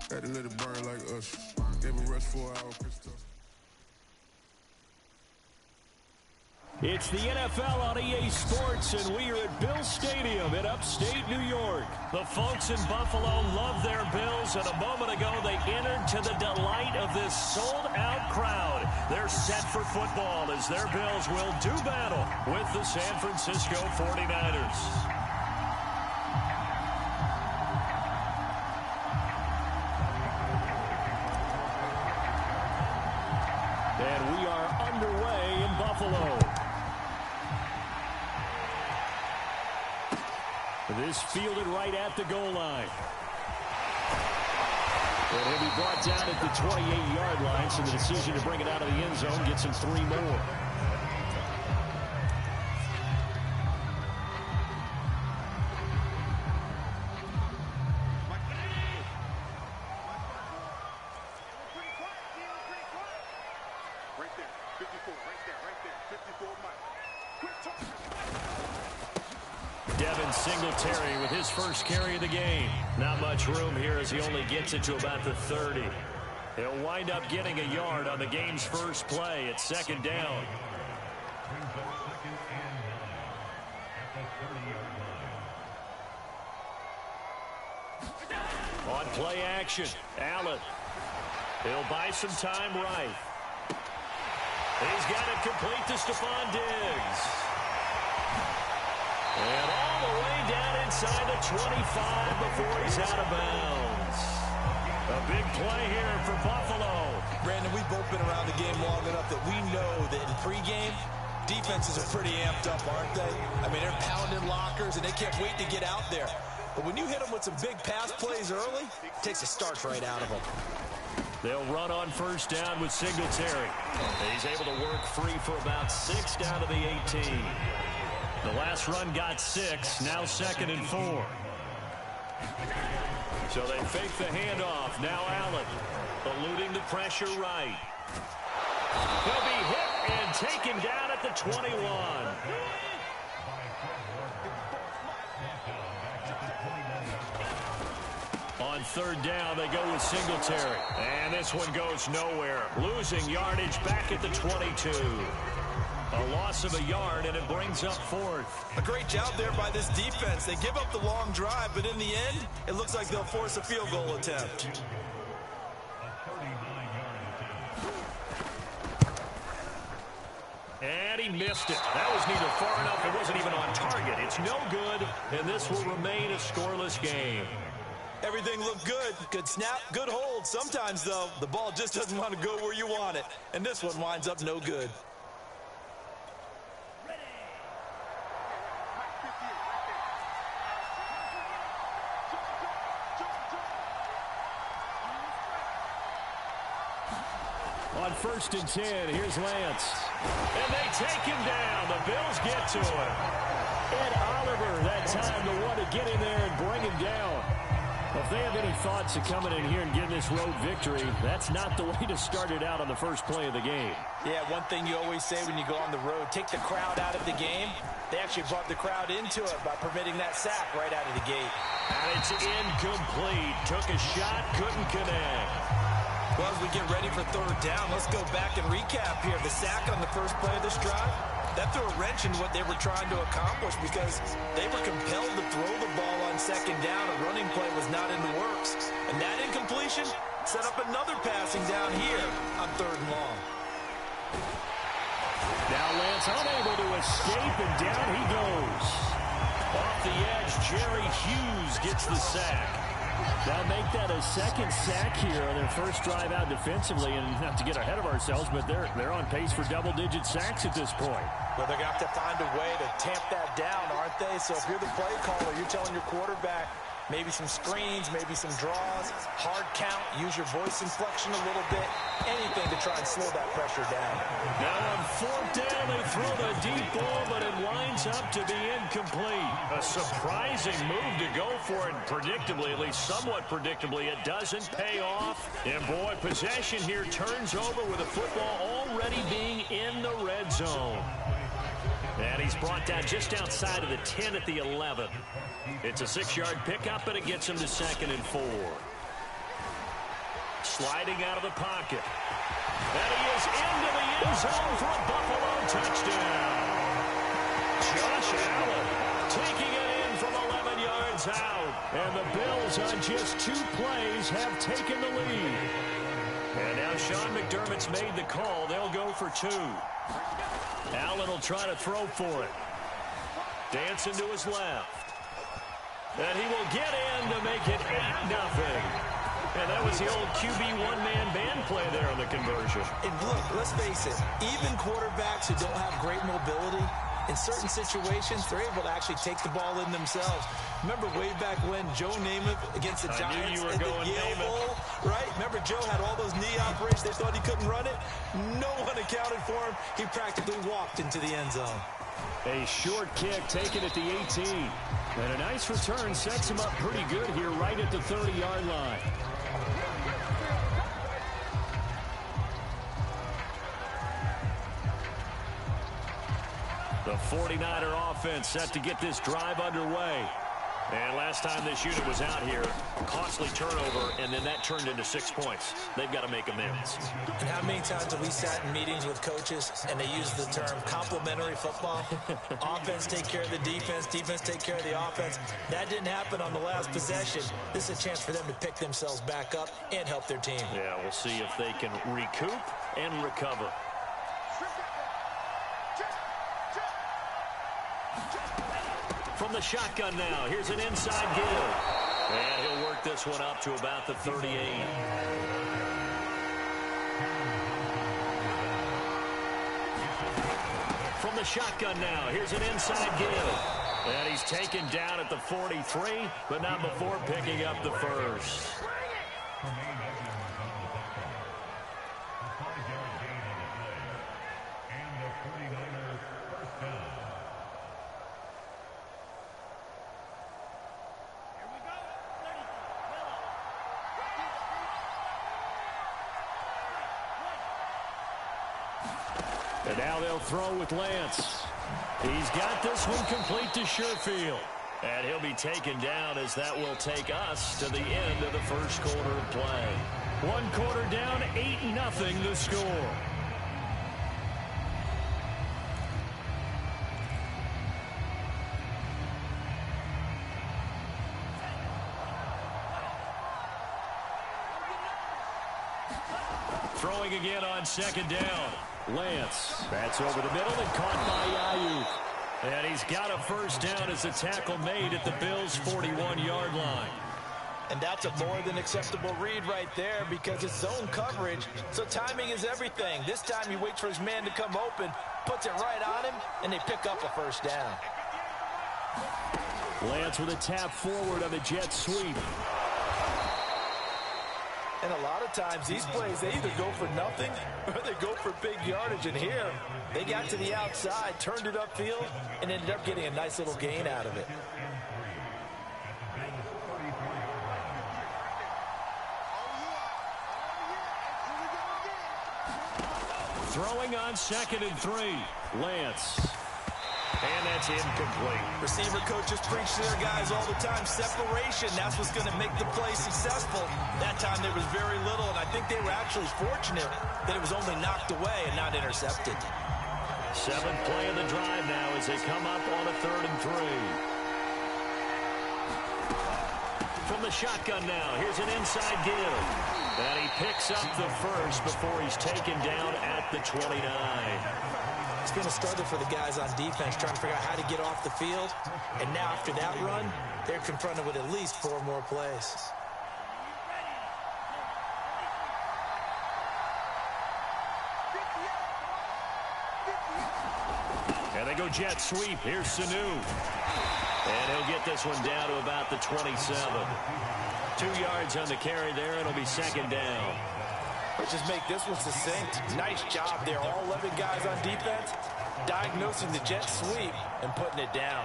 Had to let it burn like us. Gave me rest 4 hours. It's the NFL on EA Sports, and we are at Bill Stadium in upstate New York. The folks in Buffalo love their Bills, and a moment ago they entered to the delight of this sold-out crowd. They're set for football as their Bills will do battle with the San Francisco 49ers. And we are underway in Buffalo. This fielded right at the goal line. And he'll be brought down at the 28-yard line, so the decision to bring it out of the end zone gets him 3 more. Singletary with his first carry of the game. Not much room here as he only gets it to about the 30. He'll wind up getting a yard on the game's first play at second down. On play action, Allen. He'll buy some time right. He's got it complete to Stephon Diggs. And all the way down inside the 25 before he's out of bounds. A big play here for Buffalo. Brandon, we've both been around the game long enough that we know that in pregame, defenses are pretty amped up, aren't they? I mean, they're pounding lockers, and they can't wait to get out there. But when you hit them with some big pass plays early, it takes the starch right out of them. They'll run on first down with Singletary. He's able to work free for about 6 down to the 18. The last run got 6, now 2nd and 4. So they fake the handoff. Now Allen, eluding the pressure right. He'll be hit and taken down at the 21. On third down, they go with Singletary. And this one goes nowhere. Losing yardage back at the 22. A loss of a yard, and it brings up 4th. A great job there by this defense. They give up the long drive, but in the end, it looks like they'll force a field goal attempt. And he missed it. That was neither far enough. It wasn't even on target. It's no good, and this will remain a scoreless game. Everything looked good. Good snap, good hold. Sometimes, though, the ball just doesn't want to go where you want it. And this one winds up no good. On 1st and 10, here's Lance. And they take him down. The Bills get to him. Ed Oliver, that time, the one to get in there and bring him down. Well, if they have any thoughts of coming in here and getting this road victory, that's not the way to start it out on the first play of the game. Yeah, one thing you always say when you go on the road, take the crowd out of the game. They actually brought the crowd into it by permitting that sack right out of the gate. And it's incomplete. Took a shot, couldn't connect. Well, as we get ready for third down, let's go back and recap here. The sack on the first play of this drive, that threw a wrench in what they were trying to accomplish because they were compelled to throw the ball on second down. A running play was not in the works. And that incompletion set up another passing down here on 3rd and long. Now Lance unable to escape, and down he goes. Off the edge, Jerry Hughes gets the sack. They'll make that a 2nd sack here on their first drive out defensively, and not to get ahead of ourselves, but they're on pace for double-digit sacks at this point. Well, they're going to have to find a way to tamp that down, aren't they? So if you're the play caller, you're telling your quarterback maybe some screens, maybe some draws, hard count, use your voice inflection a little bit, anything to try and slow that pressure down. Now on 4th down, they throw the deep ball, but it winds up to be incomplete. A surprising move to go for it, and predictably, at least somewhat predictably, it doesn't pay off. And boy, possession here turns over with the football already being in the red zone. And he's brought down just outside of the 10 at the 11. It's a 6-yard pickup, and it gets him to 2nd and 4. sliding out of the pocket. And he is into the end zone for a Buffalo touchdown. Josh Allen taking it in from 11 yards out. And the Bills on just 2 plays have taken the lead. And now Sean McDermott's made the call. They'll go for 2. Allen will try to throw for it. Dancing to his left. And he will get in to make it 8-0. And that was the old QB one-man band play there on the conversion. And look, let's face it, even quarterbacks who don't have great mobility, in certain situations, they're able to actually take the ball in themselves. Remember way back when Joe Namath against the Giants in the Yale Bowl, right? Remember Joe had all those knee operations. They thought he couldn't run it. No one accounted for him. He practically walked into the end zone. A short kick taken at the 18. And a nice return sets him up pretty good here right at the 30-yard line. The 49er offense set to get this drive underway. And last time this unit was out here, costly turnover, and then that turned into 6 points. They've got to make amends. And how many times have we sat in meetings with coaches and they use the term complementary football? Offense take care of the defense, defense take care of the offense. That didn't happen on the last possession. This is a chance for them to pick themselves back up and help their team. Yeah, we'll see if they can recoup and recover. From the shotgun now, here's an inside give. And he'll work this one up to about the 38. From the shotgun now, here's an inside give. And he's taken down at the 43, but not before picking up the first. And now they'll throw with Lance. He's got this one complete to Sherfield. And he'll be taken down as that will take us to the end of the first quarter of play. 1 quarter down, 8-0 the score. Throwing again on second down. Lance. That's over the middle and caught by Ayuk. And he's got a first down as the tackle made at the Bills' 41-yard line. And that's a more than acceptable read right there because it's zone coverage, so timing is everything. This time he waits for his man to come open, puts it right on him, and they pick up a first down. Lance with a tap forward on the jet sweep. And a lot of times these plays, they either go for nothing or they go for big yardage. And here, they got to the outside, turned it upfield, and ended up getting a nice little gain out of it. Throwing on 2nd and 3. Lance. And that's incomplete. Receiver coaches preach to their guys all the time. Separation, that's what's going to make the play successful. That time there was very little, and I think they were actually fortunate that it was only knocked away and not intercepted. 7th play of the drive now as they come up on a 3rd and 3. From the shotgun now, here's an inside give. And he picks up the first before he's taken down at the 29. It's been a struggle for the guys on defense trying to figure out how to get off the field. And now after that run, they're confronted with at least 4 more plays. And they go jet sweep. Here's Sanu. And he'll get this one down to about the 27. 2 yards on the carry there. It'll be 2nd down. Let's just make this one succinct. Nice job there. All 11 guys on defense diagnosing the jet sweep and putting it down.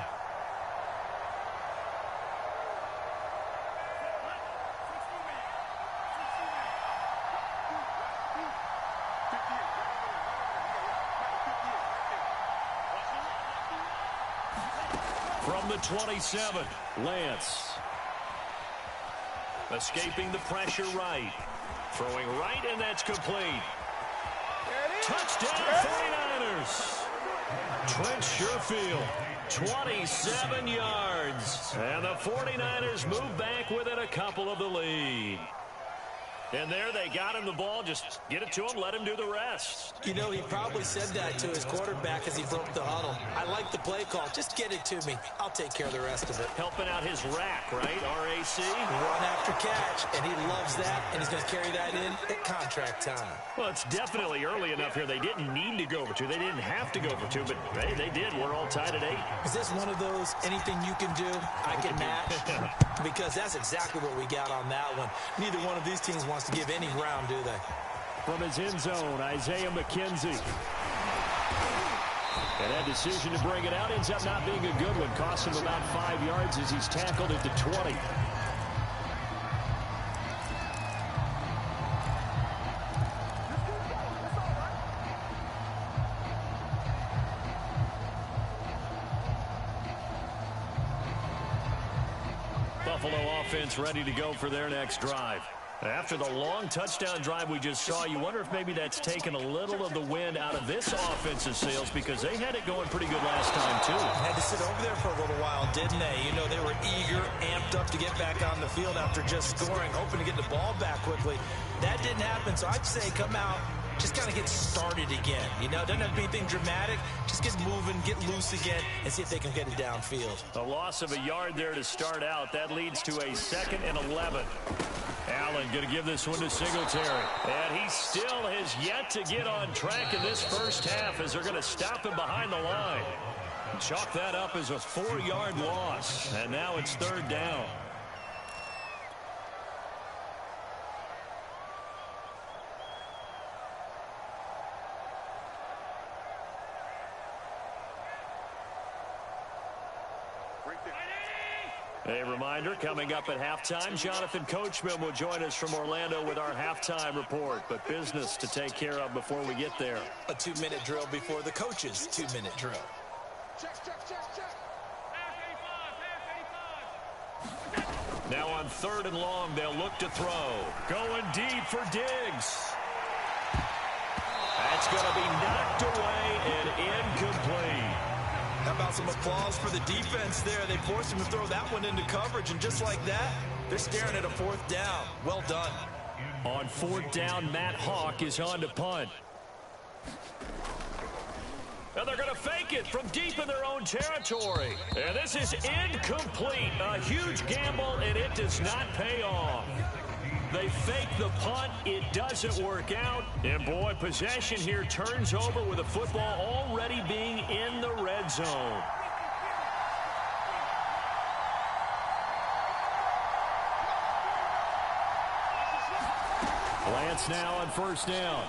From the 27, Lance. Escaping the pressure right. Throwing right, and that's complete. Touchdown 49ers. Trent Sherfield, 27 yards. And the 49ers move back within a couple of the lead. And there they got him the ball. Just get it to him, let him do the rest. You know, he probably said that to his quarterback as he broke the huddle. I like the play call. Just get it to me. I'll take care of the rest of it. Helping out his rack, right? R-A-C? Run after catch, and he loves that, and he's going to carry that in at contract time. Well, it's definitely early enough here. They didn't need to go for two. They didn't have to go for two, but hey, they did. We're all tied at 8. Is this one of those anything you can do, I can match? Because that's exactly what we got on that one. Neither one of these teams wants to give any ground, do they? From his end zone, Isaiah McKenzie. And that decision to bring it out ends up not being a good one. Costs him about 5 yards as he's tackled at the 20. Buffalo offense ready to go for their next drive. After the long touchdown drive we just saw, you wonder if maybe that's taken a little of the wind out of this offensive sails, because they had it going pretty good last time, too. Had to sit over there for a little while, didn't they? You know, they were eager, amped up to get back on the field after just scoring, hoping to get the ball back quickly. That didn't happen, so I'd say come out, just kind of get started again. You know, doesn't have to be anything dramatic. Just get moving, get loose again, and see if they can get it downfield. A loss of a yard there to start out. That leads to a 2nd and 11. Allen going to give this one to Singletary. And he still has yet to get on track in this first half as they're going to stop him behind the line. Chalk that up as a 4-yard loss. And now it's 3rd down. A reminder, coming up at halftime, Jonathan Coachman will join us from Orlando with our halftime report. But business to take care of before we get there. A 2-minute drill before the coach's 2-minute drill. Now on 3rd and long, they'll look to throw. Going deep for Diggs. That's going to be knocked away and incomplete. How about some applause for the defense there? They forced him to throw that one into coverage, and just like that, they're staring at a 4th down. Well done. On 4th down, Matt Hawk is on to punt. And they're going to fake it from deep in their own territory. And this is incomplete. A huge gamble, and it does not pay off. They fake the punt. It doesn't work out. And, boy, possession here turns over with the football already being in the red zone. Lance now on 1st down.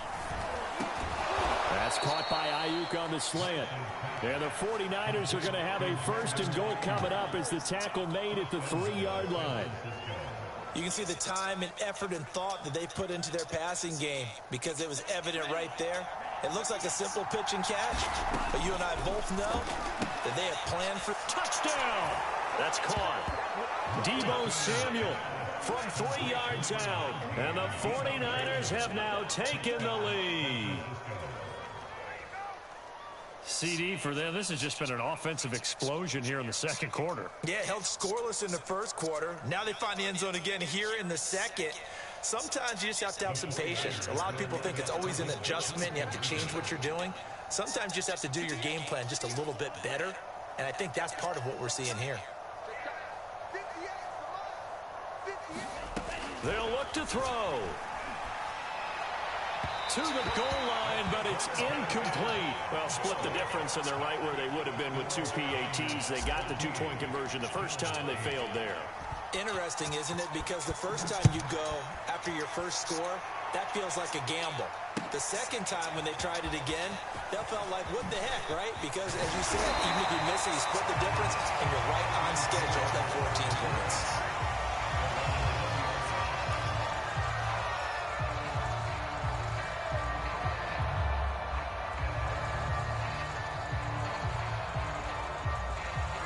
That's caught by Ayuk on the slant. And the 49ers are going to have a 1st and goal coming up as the tackle made at the 3-yard line. You can see the time and effort and thought that they put into their passing game because it was evident right there. It looks like a simple pitch and catch, but you and I both know that they have planned for touchdown. That's caught. Deebo Samuel from 3 yards out. And the 49ers have now taken the lead. CD for them. This has just been an offensive explosion here in the 2nd quarter. Yeah, held scoreless in the 1st quarter. Now they find the end zone again here in the 2nd. Sometimes you just have to have some patience. A lot of people think it's always an adjustment. You have to change what you're doing. Sometimes you just have to do your game plan just a little bit better. And I think that's part of what we're seeing here. They'll look to throw. To the goal line, but it's incomplete. Well, split the difference, and they're right where they would have been with 2 PATs. They got the 2-point conversion the first time. They failed there. Interesting, isn't it? Because the first time you go after your first score, that feels like a gamble. The second time when they tried it again, that felt like, what the heck, right? Because, as you said, even if you miss it, you split the difference, and you're right on schedule at that 14 points.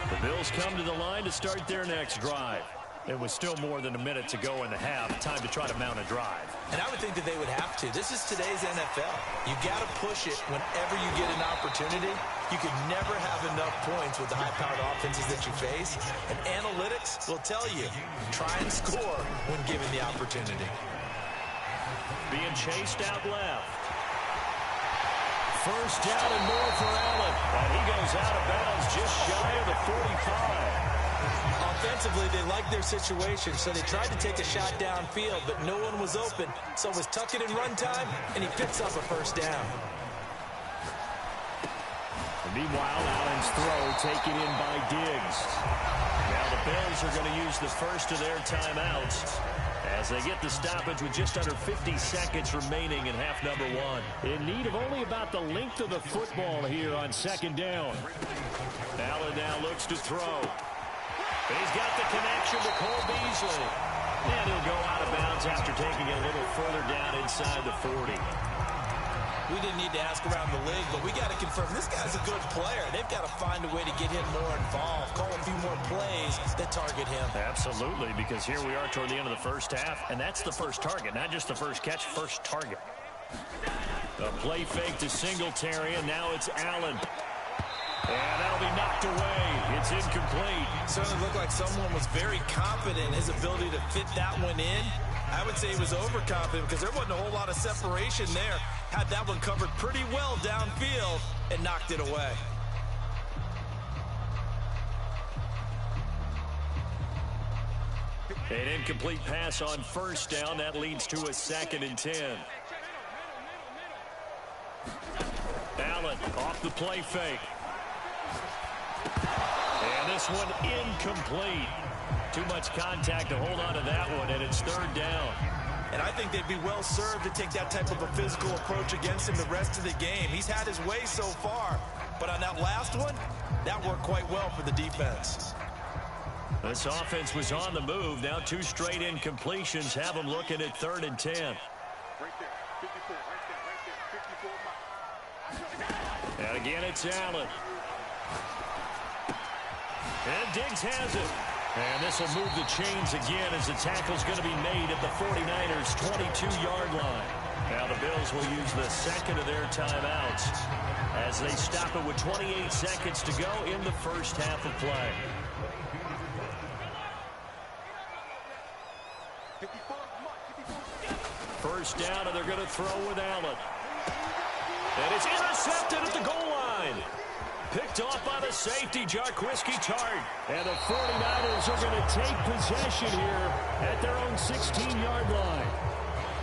The Bills come to the line to start their next drive. It was still more than a minute to go in the half. Time to try to mount a drive. And I would think that they would have to. This is today's NFL. You got to push it whenever you get an opportunity. You can never have enough points with the high-powered offenses that you face. And analytics will tell you, try and score when given the opportunity. Being chased out left. First down and more for Allen. And he goes out of bounds just shy of the 45. Offensively, they liked their situation, so they tried to take a shot downfield, but no one was open. So it was tuck it in run time, and he picks up a first down. And meanwhile, Allen's throw taken in by Diggs. Now the Bills are going to use the first of their timeouts as they get the stoppage with just under 50 seconds remaining in half number one. In need of only about the length of the football here on second down. Allen now looks to throw. He's got the connection to Cole Beasley. And he'll go out of bounds after taking it a little further down inside the 40. We didn't need to ask around the league, but we got to confirm this guy's a good player. They've got to find a way to get him more involved, call a few more plays that target him. Absolutely, because here we are toward the end of the first half, and that's the first target, not just the first catch, first target. A play fake to Singletary, and now it's Allen. And that'll be knocked away. It's incomplete. Certainly looked like someone was very confident in his ability to fit that one in. I would say he was overconfident because there wasn't a whole lot of separation there. Had that one covered pretty well downfield and knocked it away. An incomplete pass on first down. That leads to a 2nd and 10. Allen off the play fake. And this one incomplete. Too much contact to hold on to that one, and it's 3rd down. And I think they'd be well served to take that type of a physical approach against him the rest of the game. He's had his way so far, but on that last one, that worked quite well for the defense. This offense was on the move. Now 2 straight incompletions have them looking at 3rd and 10. And again, it's Allen. And Diggs has it. And this will move the chains again as the tackle's going to be made at the 49ers' 22-yard line. Now the Bills will use the 2nd of their timeouts as they stop it with 28 seconds to go in the first half of play. First down, and they're going to throw with Allen. And it's intercepted at the goal line. Picked off by the safety, Jarquiski Tart. And the 49ers are going to take possession here at their own 16-yard line.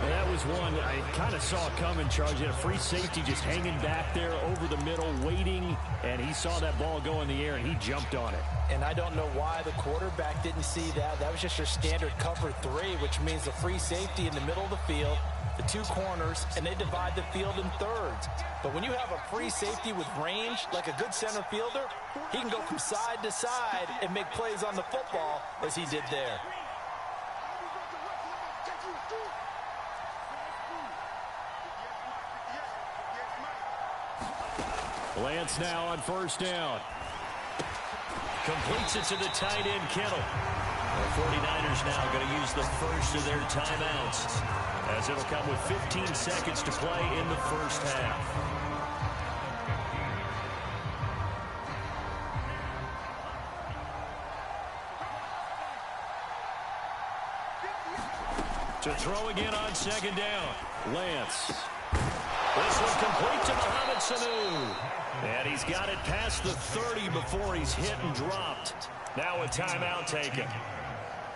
And that was one I kind of saw coming, Charles. You had a free safety just hanging back there over the middle, waiting, and he saw that ball go in the air, and he jumped on it. And I don't know why the quarterback didn't see that. That was just your standard cover 3, which means the free safety in the middle of the field, the 2 corners, and they divide the field in thirds. But when you have a free safety with range, like a good center fielder, he can go from side to side and make plays on the football as he did there. Lance now on first down. Completes it to the tight end, Kittle. The 49ers now going to use the first of their timeouts as it'll come with 15 seconds to play in the first half. To throw again on second down. Lance. This one complete to Mohamed Sanu. And he's got it past the 30 before he's hit and dropped. Now a timeout taken.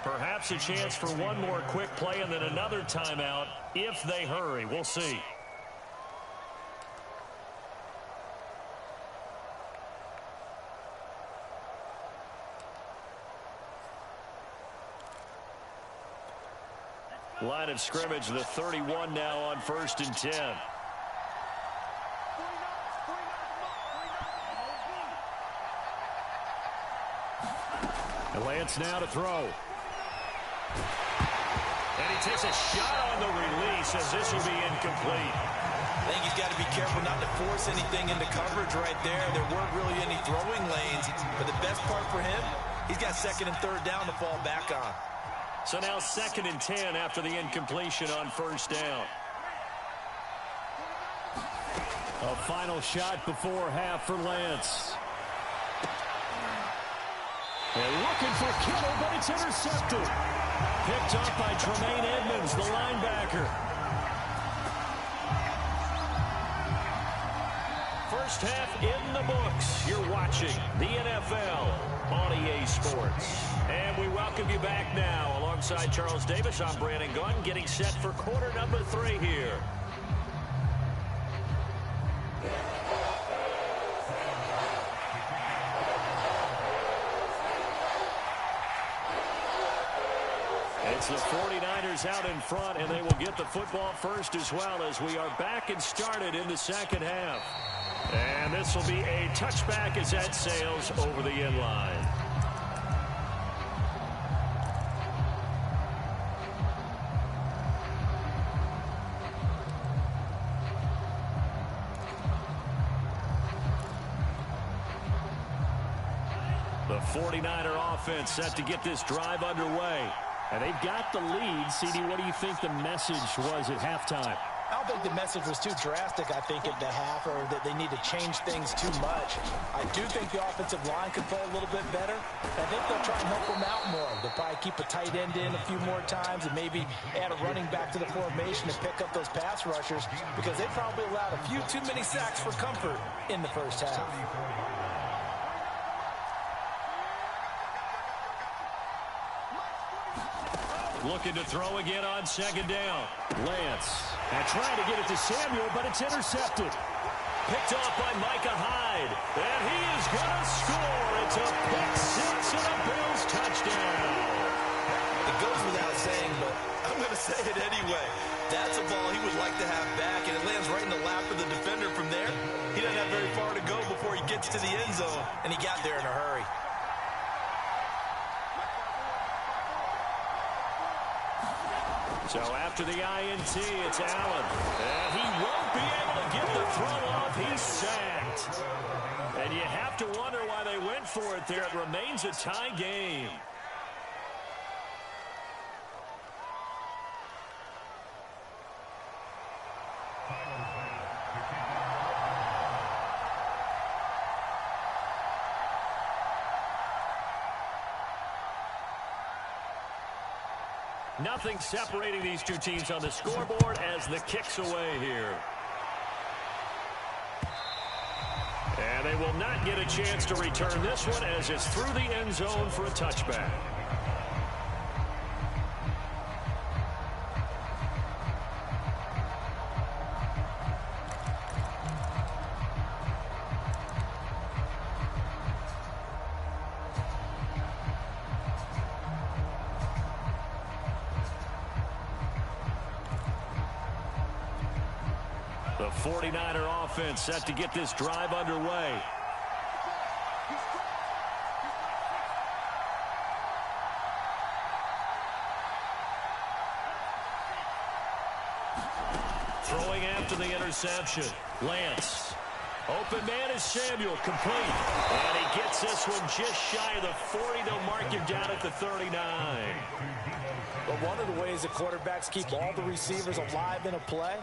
Perhaps a chance for one more quick play and then another timeout if they hurry. We'll see. Line of scrimmage, the 31 now on first and 10. And Lance now to throw. And he takes a shot on the release as this will be incomplete. I think he's got to be careful not to force anything into coverage right there. There weren't really any throwing lanes. But the best part for him, he's got second and third down to fall back on. So now 2nd and 10 after the incompletion on first down. A final shot before half for Lance. They're looking for Kittle, but it's intercepted. Picked up by Tremaine Edmonds, the linebacker. First half in the books. You're watching the NFL on EA Sports. And we welcome you back now. Alongside Charles Davis, I'm Brandon Gunn, getting set for quarter number 3 here. It's the 49ers out in front, and they will get the football first as well as we are back and started in the second half. And this will be a touchback as that sails over the end line. The 49er offense set to get this drive underway. And they've got the lead. CD, what do you think the message was at halftime? I don't think the message was too drastic, I think, at the half, or that they need to change things too much. I do think the offensive line could play a little bit better. I think they'll try and help them out more. They'll probably keep a tight end in a few more times and maybe add a running back to the formation to pick up those pass rushers, because they probably allowed a few too many sacks for comfort in the first half. Looking to throw again on 2nd down. Lance. And trying to get it to Samuel, but it's intercepted. Picked off by Micah Hyde. And he is going to score. It's a pick 6 and a Bills touchdown. It goes without saying, but I'm going to say it anyway. That's a ball he would like to have back, and it lands right in the lap of the defender from there. He doesn't have very far to go before he gets to the end zone, and he got there in a hurry. So after the INT, it's Allen. And he won't be able to get the throw off. He's sacked. And you have to wonder why they went for it there. It remains a tie game. Nothing separating these two teams on the scoreboard as the kick's away here. And they will not get a chance to return this one as it's through the end zone for a touchback. The 49er offense set to get this drive underway. Throwing after the interception. Lance. Open man is Samuel, complete. And he gets this one just shy of the 40. They'll mark him down at the 39. But one of the ways the quarterbacks keep all the receivers alive in a play,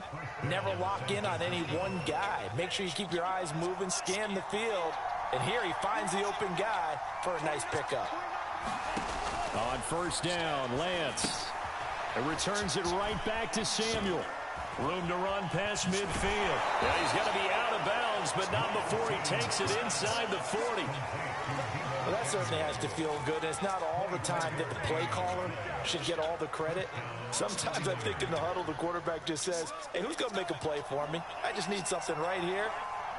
never lock in on any one guy. Make sure you keep your eyes moving, scan the field. And here he finds the open guy for a nice pickup. On first down, Lance. It returns it right back to Samuel. Room to run past midfield. Yeah, he's got to be out of bounds, but not before he takes it inside the 40. Well, that certainly has to feel good. It's not all the time that the play caller should get all the credit. Sometimes I think in the huddle, the quarterback just says, hey, who's going to make a play for me? I just need something right here.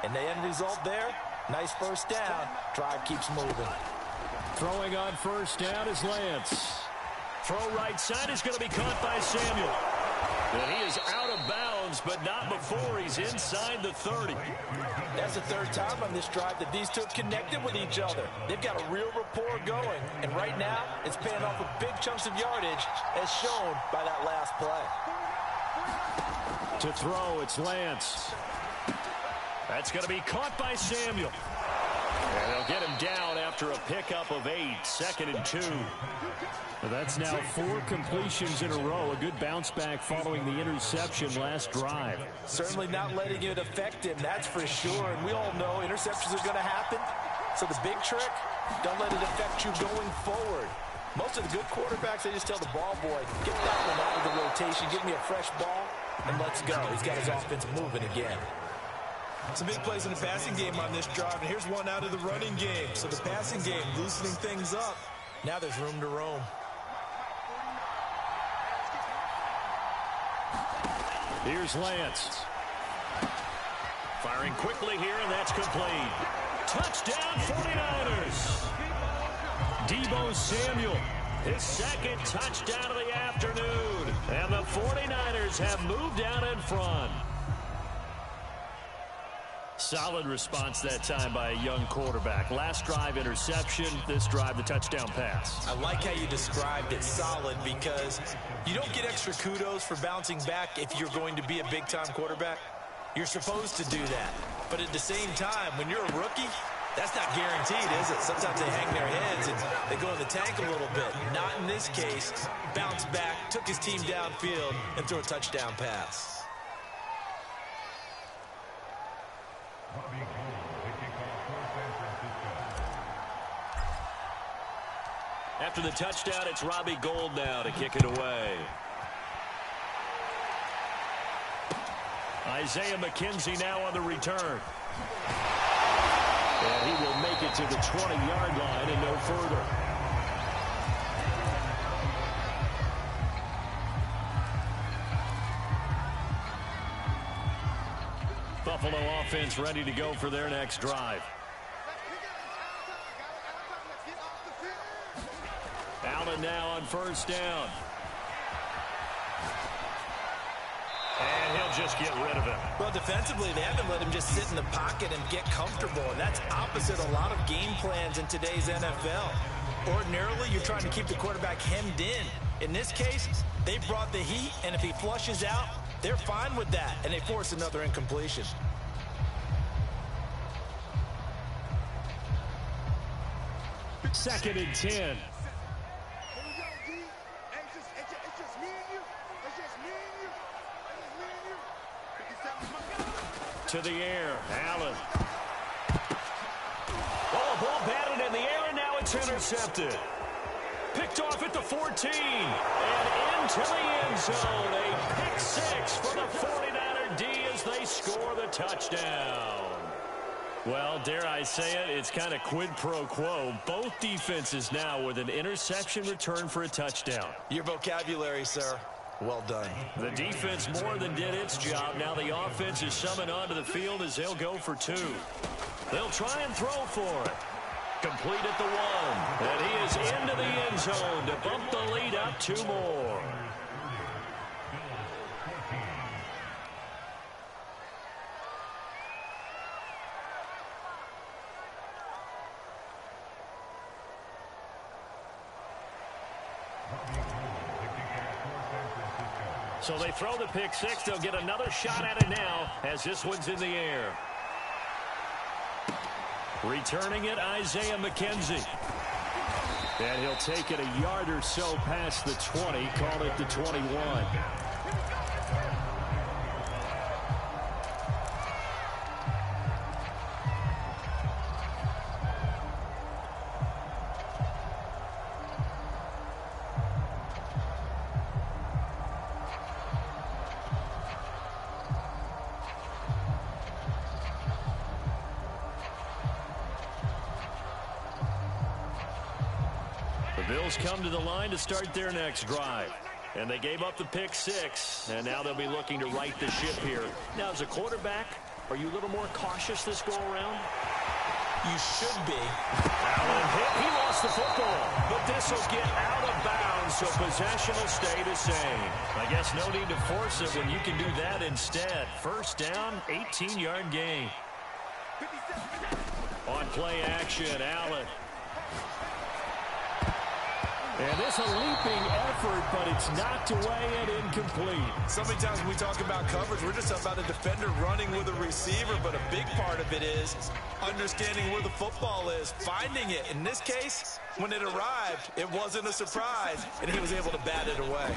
And the end result there, nice first down. Drive keeps moving. Throwing on first down is Lance. Throw right side is going to be caught by Samuel. And he is out of bounds, but not before he's inside the 30. That's the third time on this drive that these two have connected with each other. They've got a real rapport going. And right now, it's paying off with big chunks of yardage, as shown by that last play. To throw, it's Lance. That's going to be caught by Samuel. And they'll get him down after a pickup of 8, 2nd and 2. Well, that's now 4 completions in a row. A good bounce back following the interception last drive. Certainly not letting it affect him, that's for sure. And we all know interceptions are going to happen. So the big trick, don't let it affect you going forward. Most of the good quarterbacks, they just tell the ball boy, get that one out of the rotation, give me a fresh ball, and let's go. He's got his offense moving again. Some big plays in the passing game on this drive, and here's one out of the running game. So the passing game loosening things up. Now there's room to roam. Here's Lance. Firing quickly here, and that's complete. Touchdown, 49ers. Deebo Samuel, his 2nd touchdown of the afternoon. And the 49ers have moved out in front. Solid response that time by a young quarterback. Last drive, interception. This drive, the touchdown pass. I like how you described it, solid, because you don't get extra kudos for bouncing back if you're going to be a big-time quarterback. You're supposed to do that. But at the same time, when you're a rookie, that's not guaranteed, is it? Sometimes they hang their heads and they go in the tank a little bit. Not in this case. Bounce back, took his team downfield, and threw a touchdown pass. After the touchdown, it's Robbie Gould now to kick it away. Isaiah McKenzie now on the return. And he will make it to the 20-yard line and no further. Buffalo offense ready to go for their next drive. Allen now on 1st down. And he'll just get rid of it. Well, defensively, they haven't let him just sit in the pocket and get comfortable. And that's opposite a lot of game plans in today's NFL. Ordinarily, you're trying to keep the quarterback hemmed in. In this case, they brought the heat, and if he flushes out, they're fine with that, and they force another incompletion. Second and 10. To the air, Allen. Oh, ball batted in the air, and now it's intercepted. Picked off at the 14, and into the end zone. A pick 6 for the 49er D as they score the touchdown. Well, dare I say it, it's kind of quid pro quo. Both defenses now with an interception return for a touchdown. Your vocabulary, sir. Well done. The defense more than did its job. Now the offense is summoned onto the field as they'll go for 2. They'll try and throw for it. Complete at the 1. And he is into the end zone to bump the lead up 2 more. So they throw the pick 6. They'll get another shot at it now as this one's in the air. Returning it, Isaiah McKenzie. And he'll take it a yard or so past the 20, call it the 21. Bills come to the line to start their next drive. And they gave up the pick 6, and now they'll be looking to right the ship here. Now, as a quarterback, are you a little more cautious this go-around? You should be. Allen hit. He lost the football, but this will get out of bounds, so possession will stay the same. I guess no need to force it when you can do that instead. First down, 18-yard gain. On play action, Allen. And this a leaping effort, but it's knocked away and incomplete. So many times when we talk about coverage, we're just about a defender running with a receiver, but a big part of it is understanding where the football is, finding it. In this case, when it arrived, it wasn't a surprise, and he was able to bat it away.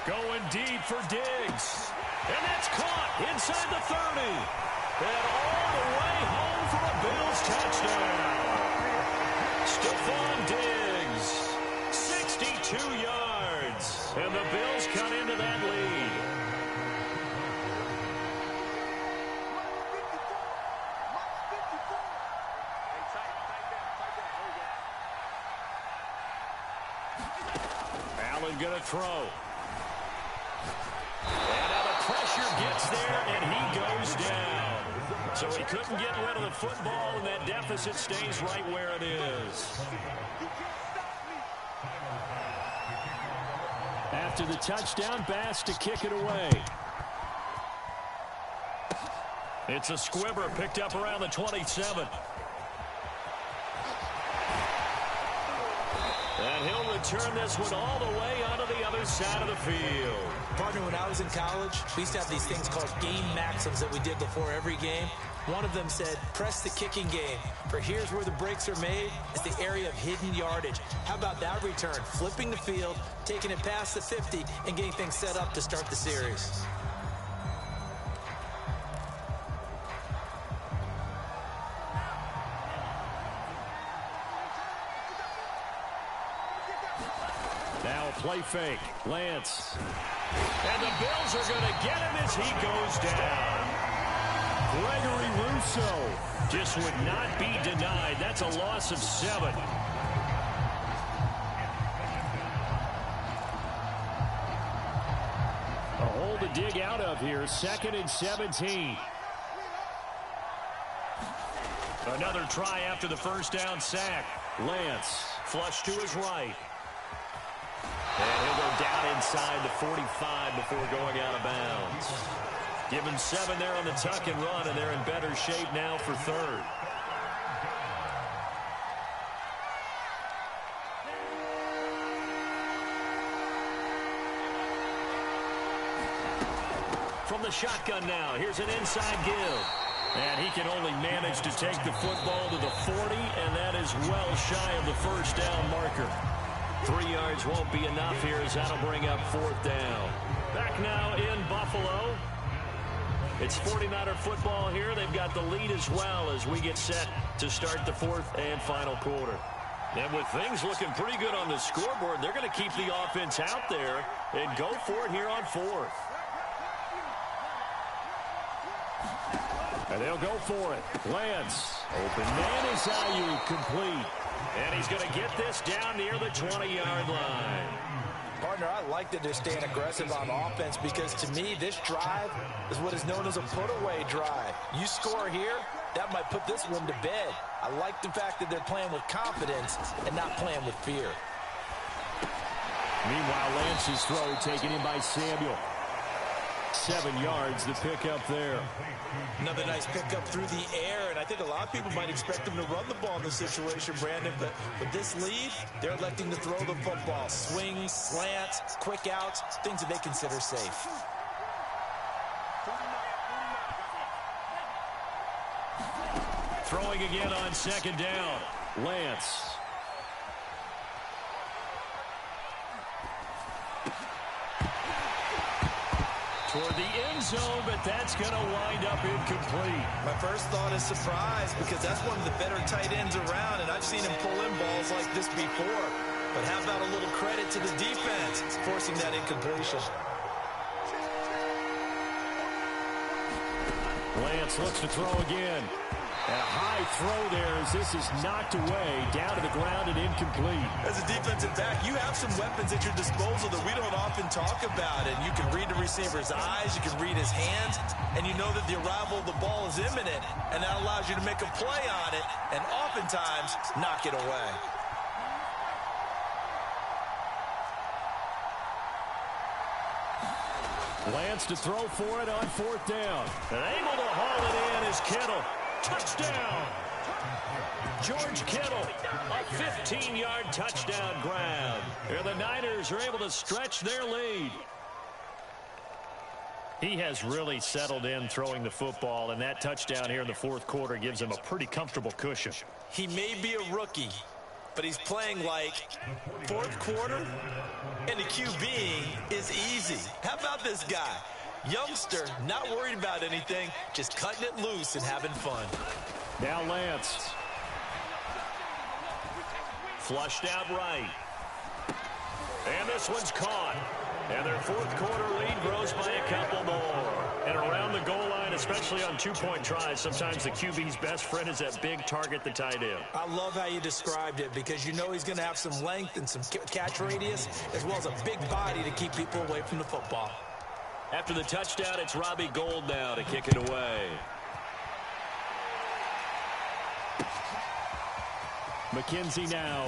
Going deep for Diggs. And that's caught inside the 30. And all the way home for a Bills touchdown. Stephon Diggs. 62 yards. And the Bills cut into that lead. Allen going to throw. And now the pressure gets there, and he goes down. So he couldn't get rid of the football, and that deficit stays right where it is. After the touchdown, Bass to kick it away. It's a squibber picked up around the 27. And he'll return this one all the way onto the other side of the field. Partner, when I was in college, we used to have these things called game maxims that we did before every game. One of them said, press the kicking game. For here's where the breaks are made. It's the area of hidden yardage. How about that return? Flipping the field, taking it past the 50, and getting things set up to start the series. Now a play fake. Lance. And the Bills are going to get him as he goes down. Gregory Rousseau just would not be denied. That's a loss of 7. A hole to dig out of here. 2nd and 17. Another try after the first down sack. Lance. Flush to his right. And he'll go down inside the 45 before going out of bounds. Given 7 there on the tuck and run, and they're in better shape now for 3rd. From the shotgun now, here's an inside give. And he can only manage to take the football to the 40, and that is well shy of the first down marker. 3 yards won't be enough here as that'll bring up 4th down. Back now in Buffalo. It's 49er football here. They've got the lead as well as we get set to start the 4th and final quarter. And with things looking pretty good on the scoreboard, they're going to keep the offense out there and go for it here on 4th. And they'll go for it. Lance. Open man is Ayuk, complete. And he's going to get this down near the 20-yard line. Partner, I like that they're staying aggressive on offense because, to me, this drive is what is known as a put-away drive. You score here, that might put this one to bed. I like the fact that they're playing with confidence and not playing with fear. Meanwhile, Lance's throw taken in by Samuel. 7 yards, the pickup there. Another nice pickup through the air, and I think a lot of people might expect them to run the ball in this situation, Brandon, but with this lead, they're electing to throw the football. Swings, slants, quick outs, things that they consider safe. Throwing again on 2nd down. Lance. Toward the end zone, but that's going to wind up incomplete. My first thought is surprise because that's one of the better tight ends around, and I've seen him pull in balls like this before. But how about a little credit to the defense forcing that incompletion? Lance looks to throw again. And a high throw there as this is knocked away, down to the ground and incomplete. As a defensive back, you have some weapons at your disposal that we don't often talk about. And you can read the receiver's eyes, you can read his hands, and you know that the arrival of the ball is imminent. And that allows you to make a play on it and oftentimes knock it away. Lance to throw for it on 4th down. And able to haul it in is Kittle. Touchdown! George Kittle, a 15-yard touchdown grab. And the Niners are able to stretch their lead. He has really settled in throwing the football, and that touchdown here in the fourth quarter gives him a pretty comfortable cushion. He may be a rookie, but he's playing like fourth quarter, and the QB is easy. How about this guy? Youngster, not worried about anything, just cutting it loose and having fun. Now Lance. Flushed out right. And this one's caught. And their fourth quarter lead grows by a couple more. And around the goal line, especially on two-point tries, sometimes the QB's best friend is that big target, the tight end. I love how you described it because you know he's going to have some length and some catch radius as well as a big body to keep people away from the football. After the touchdown, it's Robbie Gould now to kick it away. McKenzie now